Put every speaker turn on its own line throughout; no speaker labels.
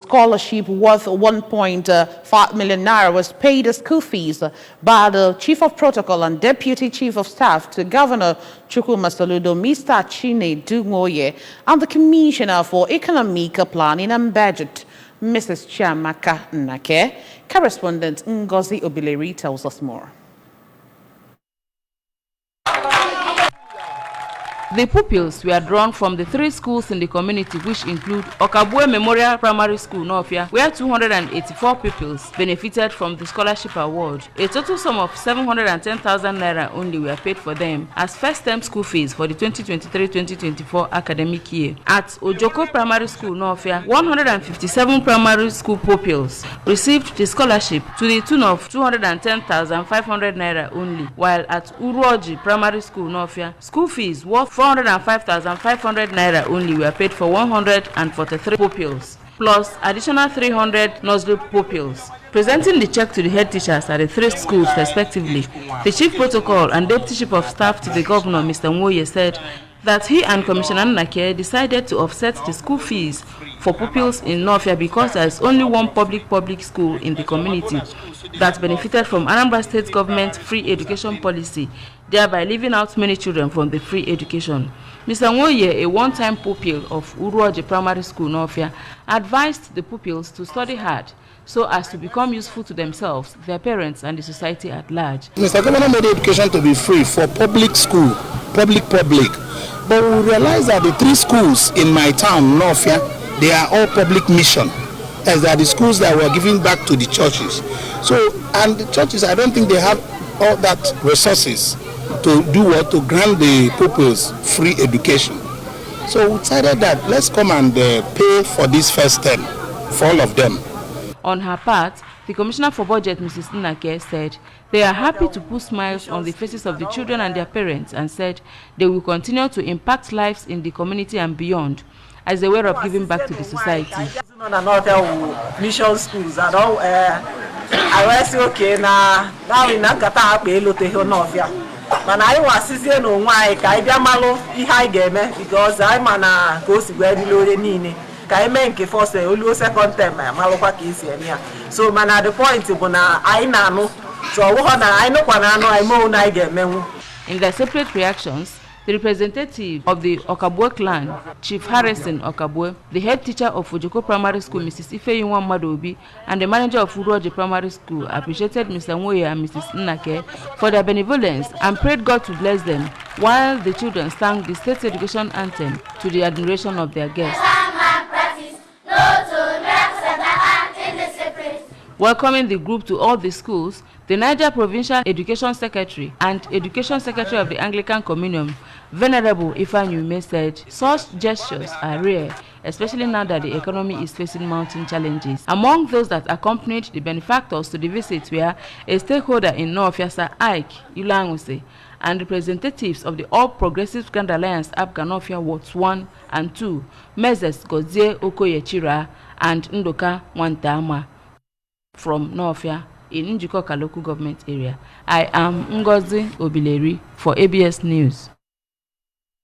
scholarship worth 1.5 million naira was paid as school fees by the Chief of Protocol and Deputy Chief of Staff to Governor Chukwuma Soludo, Mr. Chinedu Nwoye, and the Commissioner for Economic Planning and Budget, Mrs. Chiamaka Nnake. Correspondent Ngozi Obileri tells us more.
The pupils were drawn from the 3 schools in the community, which include Okabue Memorial Primary School, Nofia, where 284 pupils benefited from the scholarship award. A total sum of 710,000 naira only were paid for them as first-term school fees for the 2023-2024 academic year. At Ojoko Primary School, Nofia, 157 primary school pupils received the scholarship to the tune of 210,500 naira only, while at Uruoji Primary School, Nofia, school fees worth 405,500 naira only were paid for 143 pupils, plus additional 300 nursery pupils. Presenting the check to the head teachers at the 3 schools respectively, the Chief Protocol and Deputy Chief of Staff to the Governor, Mr. Nwoye, said that he and Commissioner Nnake decided to offset the school fees for pupils in Nofia because there is only one public school in the community that benefited from Anambra State government free education policy, thereby leaving out many children from the free education. Mr. Nwoye, a one-time pupil of Uruoji Primary School, Nofia, advised the pupils to study hard so as to become useful to themselves, their parents, and the society at large.
Mr. Governor made education to be free for public school, public. But we realize that the 3 schools in my town, Nofia, they are all public mission, as are the schools that were giving back to the churches. So, and the churches, I don't think they have all that resources to do what? To grant the pupils free education. So we decided that let's come and pay for this first term for all of them.
On her part, the Commissioner for Budget, Mrs. Nnake, said they are happy to put smiles on the faces of the children and their parents, and said they will continue to impact lives in the community and beyond as a way of giving back to the society.
Mission schools and all. I was okay now. Now in Nakata, we look at Nofia. But I was seeing no why I malo high game because I'm an go to where the load in. Kaimenke first second term malopa kisi enia. So man at the point bona I know. So I know I get memu.
In their separate reactions, the representative of the Okabue clan, Chief Harrison Okabue, the head teacher of Ojoko Primary School, Mrs. Ifeyinwa Madobi, and the manager of Uruoji Primary School appreciated Mr. Nwoye and Mrs. Nnake for their benevolence and prayed God to bless them, while the children sang the state education anthem to the admiration of their guests. Welcoming the group to all the schools, the Niger Provincial Education Secretary and Education Secretary of the Anglican Communion, Venerable Ifeanyume, said such gestures are rare, especially now that the economy is facing mounting challenges. Among those that accompanied the benefactors to the visit were a stakeholder in Nofia, Sir Ike Ulanguse, and representatives of the All Progressives Grand Alliance Abga Nofia Wards 1 and 2, Mezes Gozie Okoyechira and Ndoka Nwantama. From Nofia in Njikoka local government area, I am Ngozi Obileri for ABS News.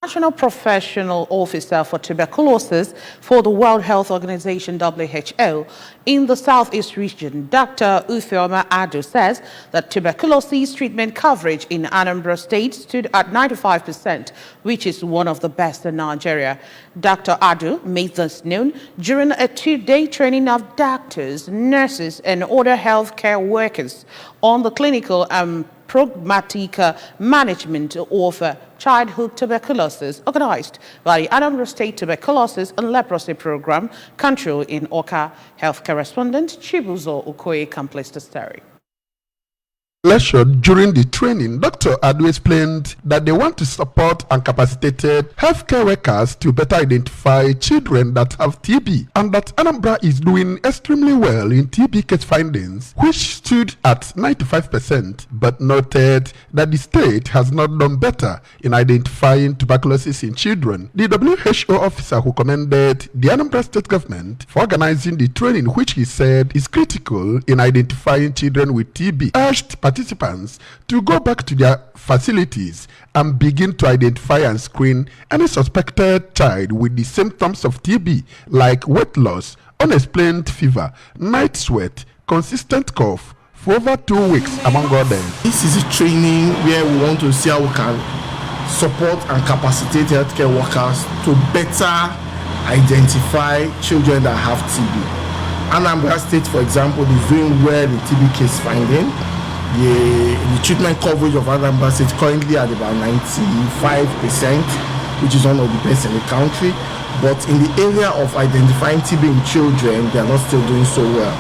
National Professional Officer for Tuberculosis for the World Health Organization WHO in the Southeast region, Dr. Ufeoma Adu, says that tuberculosis treatment coverage in Anambra State stood at 95%, which is one of the best in Nigeria. Dr. Adu made this known during a 2-day training of doctors, nurses, and other healthcare workers on the clinical and pragmatic management of childhood tuberculosis organized by the Anambra State Tuberculosis and Leprosy Program, Control in Oka. Health correspondent Chibuzo Okoye completes the story.
Lectured during the training, Dr. Adu explained that they want to support and capacitated healthcare workers to better identify children that have TB, and that Anambra is doing extremely well in TB case findings, which stood at 95%, but noted that the state has not done better in identifying tuberculosis in children. The WHO officer who commended the Anambra State government for organizing the training, which he said is critical in identifying children with TB, urged participants to go back to their facilities and begin to identify and screen any suspected child with the symptoms of TB like weight loss unexplained fever, night sweat, consistent cough for over 2 weeks, among others.
This is a training where we want to see how we can support and capacitate healthcare workers to better identify children that have TB. Anambra State, for example, is doing well in TB case finding. The treatment coverage of Anambra State currently at about 95%, which is one of the best in the country. But in the area of identifying TB in children, they are not still doing so well.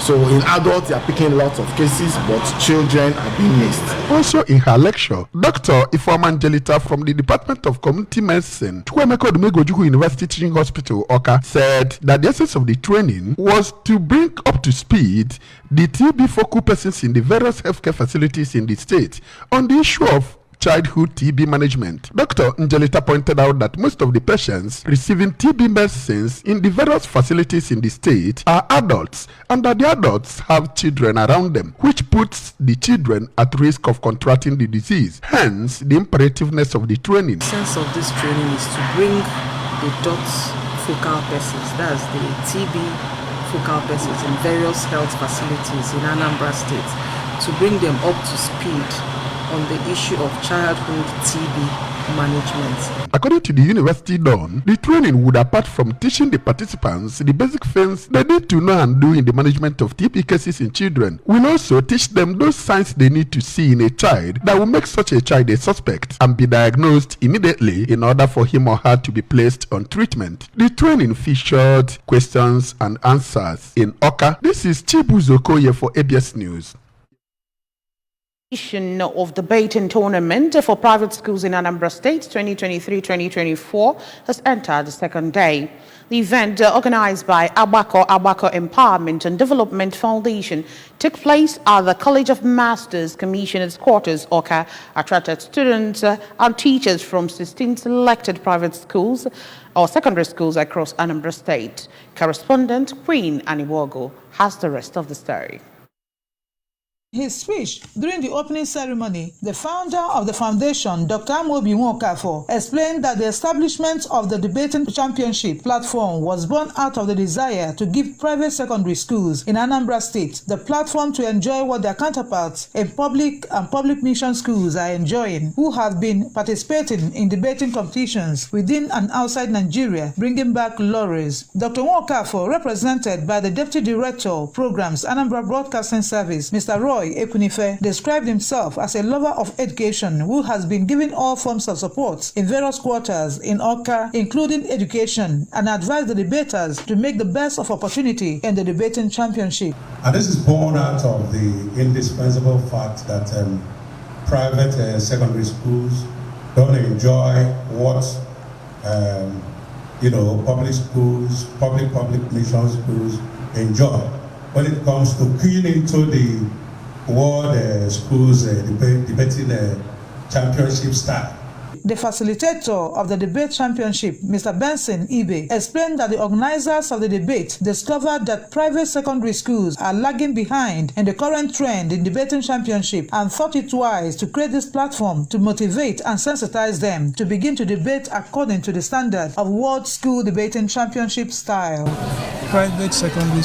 So in adults, they are picking lots of cases, but children are being missed.
Also in her lecture, Dr. Ifeoma Njelita from the Department of Community Medicine, Chukwuemeka Odumegwu University Teaching Hospital, Awka, said that the essence of the training was to bring up to speed the TB focal persons in the various healthcare facilities in the state on the issue of childhood TB management. Dr. Njelita pointed out that most of the patients receiving TB medicines in the various facilities in the state are adults, and that the adults have children around them, which puts the children at risk of contracting the disease. Hence, the imperativeness of the training.
The sense of this training is to bring the DOT focal persons, that's the TB focal persons in various health facilities in Anambra State, to bring them up to speed on the issue of childhood TB management.
According to the University Dawn, the training would, apart from teaching the participants the basic things they need to know and do in the management of TB cases in children, will also teach them those signs they need to see in a child that will make such a child a suspect and be diagnosed immediately in order for him or her to be placed on treatment. The training featured questions and answers in Awka. This is Chibuzo Okoye for ABS News.
Of debating tournament for private schools in Anambra State 2023-2024 has entered the second day. The event, organized by Agbako Empowerment and Development Foundation, took place at the College of Masters Commissioner's Quarters, Awka, attracted students and teachers from 16 selected private schools or secondary schools across Anambra State. Correspondent Queen Aniwogo has the rest of the story.
His speech during the opening ceremony, the founder of the foundation, Dr. Amobi Nwokafo, explained that the establishment of the debating championship platform was born out of the desire to give private secondary schools in Anambra State the platform to enjoy what their counterparts in public and public mission schools are enjoying, who have been participating in debating competitions within and outside Nigeria, bringing back laurels. Dr. Nwokafo, represented by the Deputy Director of Programs, Anambra Broadcasting Service, Mr. Roy Ekunife, described himself as a lover of education who has been given all forms of support in various quarters in Awka, including education, and advised the debaters to make the best of opportunity in the debating championship.
And this is born out of the indispensable fact that private secondary schools don't enjoy what public schools, public mission schools enjoy when it comes to keying into the world schools debating championship style.
The facilitator of the debate championship, Mr. Benson Ibe, explained that the organizers of the debate discovered that private secondary schools are lagging behind in the current trend in debating championship and thought it wise to create this platform to motivate and sensitize them to begin to debate according to the standard of World School Debating Championship style.
Private secondary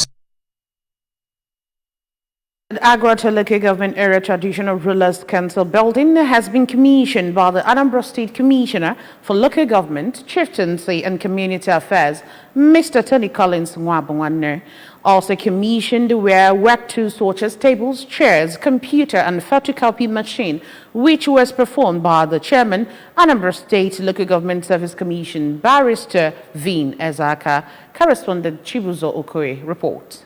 The Aggrata Local Government Area Traditional Rulers Council building has been commissioned by the Anambra State Commissioner for Local Government, Chieftaincy and Community Affairs, Mr. Tony Collins Nwabunwanne. Also commissioned were work tools such as tables, chairs, computer and photocopy machine, which was performed by the Chairman, Anambra State Local Government Service Commission, Barrister Vin Ezaka. Correspondent Chibuzo Okoye reports.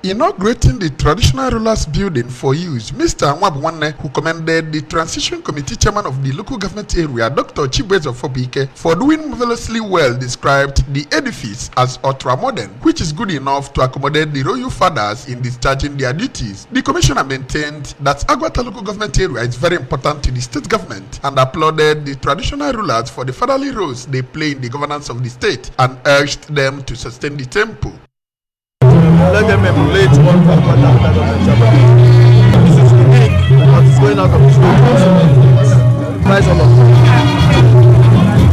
Inaugurating the traditional rulers building for use, Mr. Nwabunwanne, who commended the transition committee chairman of the local government area, Dr. Chibueze Fobike, for doing marvelously well, described the edifice as ultra-modern, which is good enough to accommodate the royal fathers in discharging their duties. The commissioner maintained that Agwata local government area is very important to the state government and applauded the traditional rulers for the fatherly roles they play in the governance of the state and urged them to sustain the tempo.
Let them emulate what Agwata government chapter. This is unique, but it's going out of this world. Price of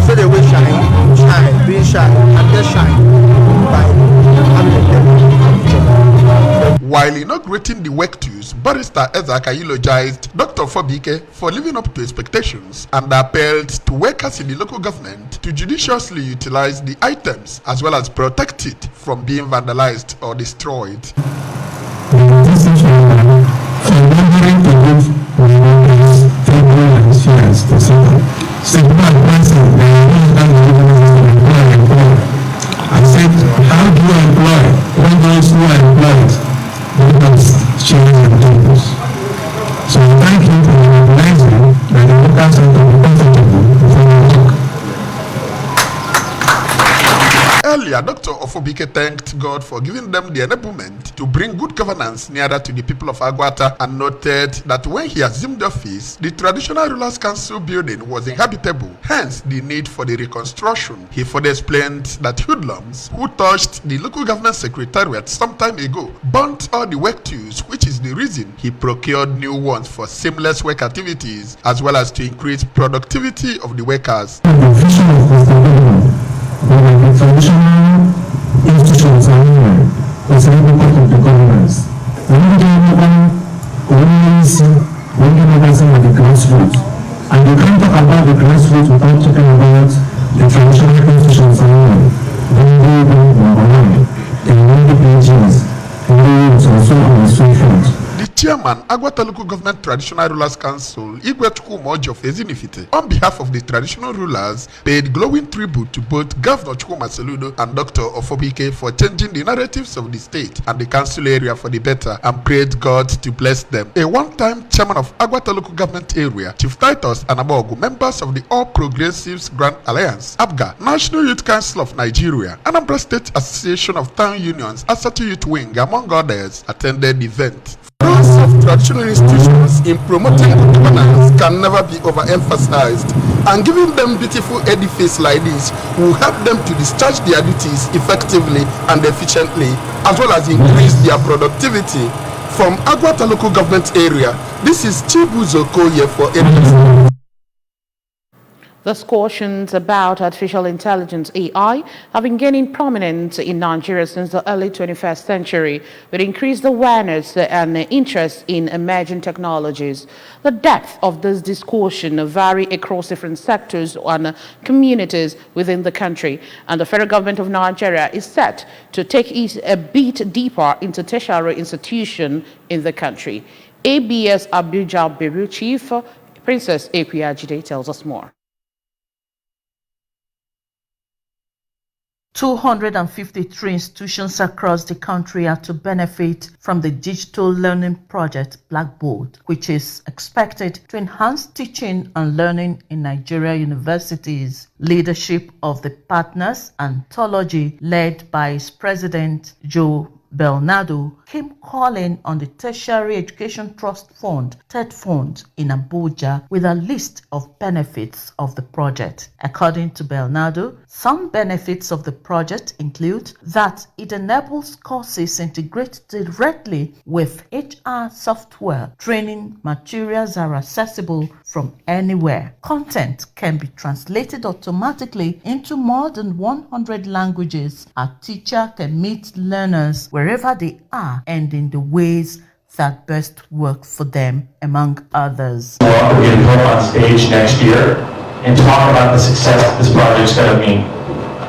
say they will shine. shine, being shy, and get shine by having a temple.
While inaugurating the work tools, Barrister Ezaka eulogized Dr. Ofobike for living up to expectations and appealed to workers in the local government to judiciously utilize the items as well as protect it from being vandalized or destroyed.
I said, how do you employ when those who are employed change and purpose? So thank you for recognizing that the workers are comfortable before we work.
Earlier, Dr. Ofobike thanked God for giving them the enablement to bring good governance nearer to the people of Agwata and noted that when he assumed office, the Traditional Rulers Council building was inhabitable, hence the need for the reconstruction. He further explained that hoodlums who touched the local government secretariat some time ago burnt all the work tools, which is the reason he procured new ones for seamless work activities as well as to increase productivity of the workers.
The traditional institutions are here. It's a little part of the governance. When you at the grassroots, and you can't talk about the grassroots without talking about the traditional institutions are here. The pages, and also on the street front.
The chairman, Agwata Local Government Traditional Rulers Council, Igwe Chukwumoji of Ezinifite, on behalf of the traditional rulers, paid glowing tribute to both Governor Chukwuma Soludo and Dr. Ofobike for changing the narratives of the state and the council area for the better and prayed God to bless them. A one-time chairman of Agwata Local Government Area, Chief Titus Anabogu, members of the All Progressives Grand Alliance, ABGA, National Youth Council of Nigeria, Anambra State Association of Town Unions, Asatu Youth Wing, among others, attended the event.
Roles of traditional institutions in promoting good governance can never be overemphasized, and giving them beautiful edifices like this will help them to discharge their duties effectively and efficiently, as well as increase their productivity. From Agwata Local Government Area, this is Chibuzo Koye for ABC.
Discussions about artificial intelligence (AI) have been gaining prominence in Nigeria since the early 21st century, with increased awareness and interest in emerging technologies. The depth of this discussion vary across different sectors and communities within the country, and the federal government of Nigeria is set to take it a bit deeper into tertiary institutions in the country. ABS Abuja Bureau Chief Princess Epiajide tells us more.
253 institutions across the country are to benefit from the digital learning project Blackboard, which is expected to enhance teaching and learning in Nigeria universities. Leadership of the partners anthology, led by its president Joe Belnado, came calling on the Tertiary Education Trust Fund, TED Fund, in Abuja with a list of benefits of the project. According to Belnado, some benefits of the project include that it enables courses integrated directly with HR software. Training materials are accessible from anywhere. Content can be translated automatically into more than 100 languages. A teacher can meet learners wherever they are and in the ways that best work for them, among others.
We're going to go on stage next year and talk about the success that this project's going to mean.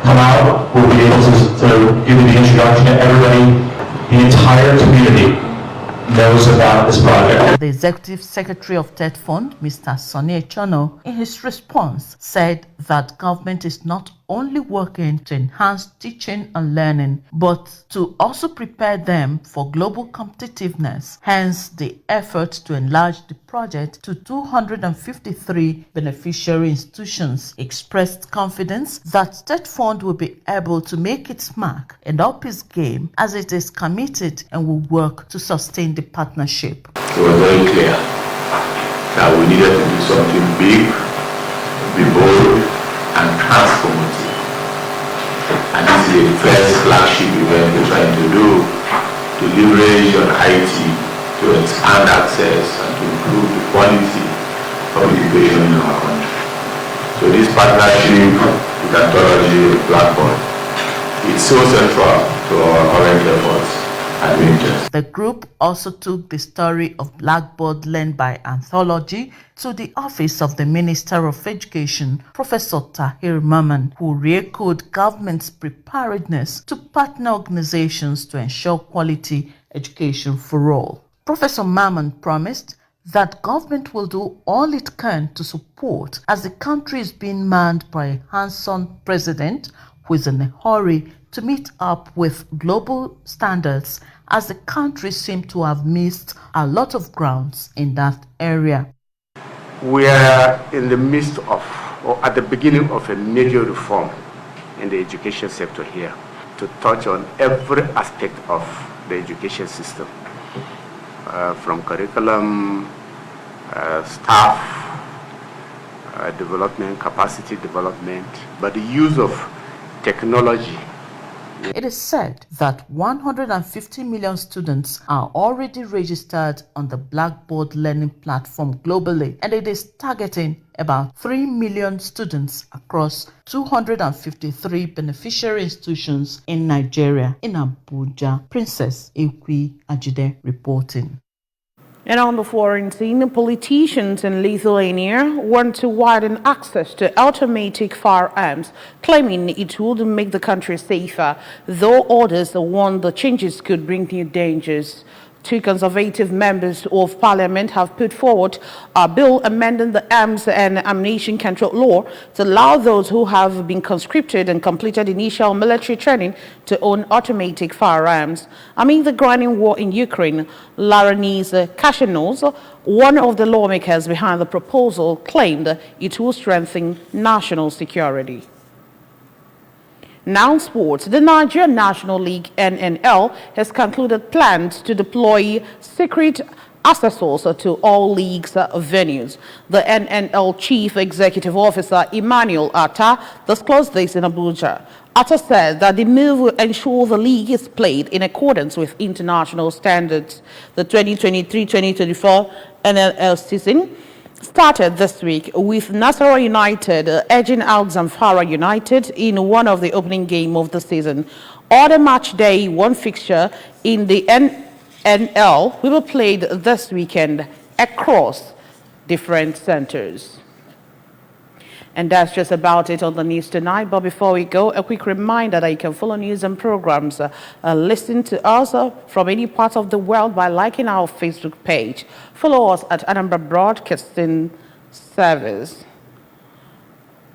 Come out, we'll be able to give you the introduction to everybody, the entire community knows about this project.
The Executive Secretary of TED Fund, Mr. Sonny Echono, in his response said that government is not only working to enhance teaching and learning, but to also prepare them for global competitiveness. Hence, the effort to enlarge the project to 253 beneficiary institutions. Expressed confidence that TED Fund will be able to make its mark and up its game, as it is committed and will work to sustain the partnership.
It was very clear that we needed to do something big, be bold, and transformative. And this is the first flagship event we're trying to do to leverage on IT to expand access and to improve the quality of education in our country. So this partnership with Anthology Blackboard is so central to our current efforts and ventures.
The group also took the story of Blackboard learned by Anthology to the office of the Minister of Education, Professor Tahir Maman, who re-echoed government's preparedness to partner organizations to ensure quality education for all. Professor Maman promised that government will do all it can to support as the country is being manned by a hands-on president who is in a hurry to meet up with global standards, as the country seemed to have missed a lot of grounds in that area.
We are in the midst of, or at the beginning of, a major reform in the education sector here to touch on every aspect of the education system, from curriculum, staff development, capacity development, but the use of technology.
It is said that 150 million students are already registered on the Blackboard learning platform globally, and it is targeting about 3 million students across 253 beneficiary institutions in Nigeria. In Abuja, Princess Ekwi Ajide reporting.
And on the foreign scene, politicians in Lithuania want to widen access to automatic firearms, claiming it would make the country safer, though others warn the changes could bring new dangers. Two conservative members of parliament have put forward a bill amending the Arms and Ammunition Control Law to allow those who have been conscripted and completed initial military training to own automatic firearms. Amid the grinding war in Ukraine, Laronis Kashinos, one of the lawmakers behind the proposal, claimed it will strengthen national security. Now sports. The Nigerian National League (NNL) has concluded plans to deploy secret assessors to all leagues venues. The NNL Chief Executive Officer Emmanuel Atta disclosed this in Abuja. Atta said that the move will ensure the league is played in accordance with international standards. The 2023-2024 NNL season started this week with Nasarawa United edging out Zamfara United in one of the opening games of the season. Other match day one fixture in the NNL will be played this weekend across different centers. And that's just about it on the news tonight. But before we go, a quick reminder that you can follow news and programs, listen to us from any part of the world by liking our Facebook page. Follow us at Anambra Broadcasting Service.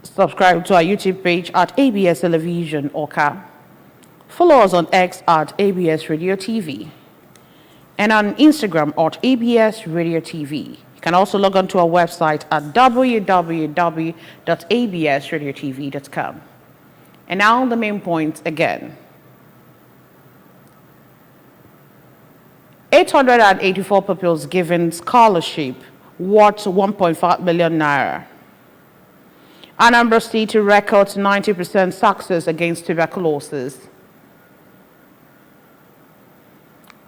Subscribe to our YouTube page at ABS Television Oka. Follow us on X at ABS Radio TV. And on Instagram at ABS Radio TV. You can also log on to our website at www.absradiotv.com. And now the main points again. 884 pupils given scholarship worth 1.5 million naira. Anambra State records 90% success against tuberculosis.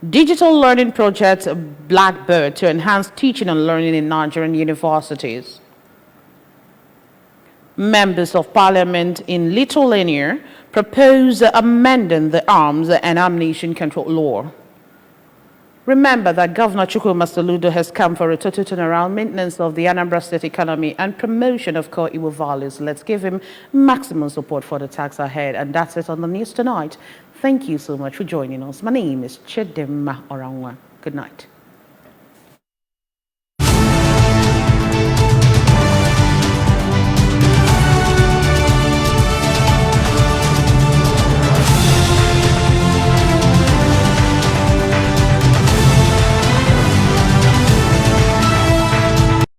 Digital learning project Blackboard to enhance teaching and learning in Nigerian universities. Members of Parliament in Lithuania propose amending the Arms and Ammunition Control Law. Remember that Governor Chukwuma Soludo has come for a total turnaround, maintenance of the Anambra State economy and promotion of core Igbo values. Let's give him maximum support for the task ahead. And that's it on the news tonight. Thank you so much for joining us. My name is Chidimma Orangwa. Good night.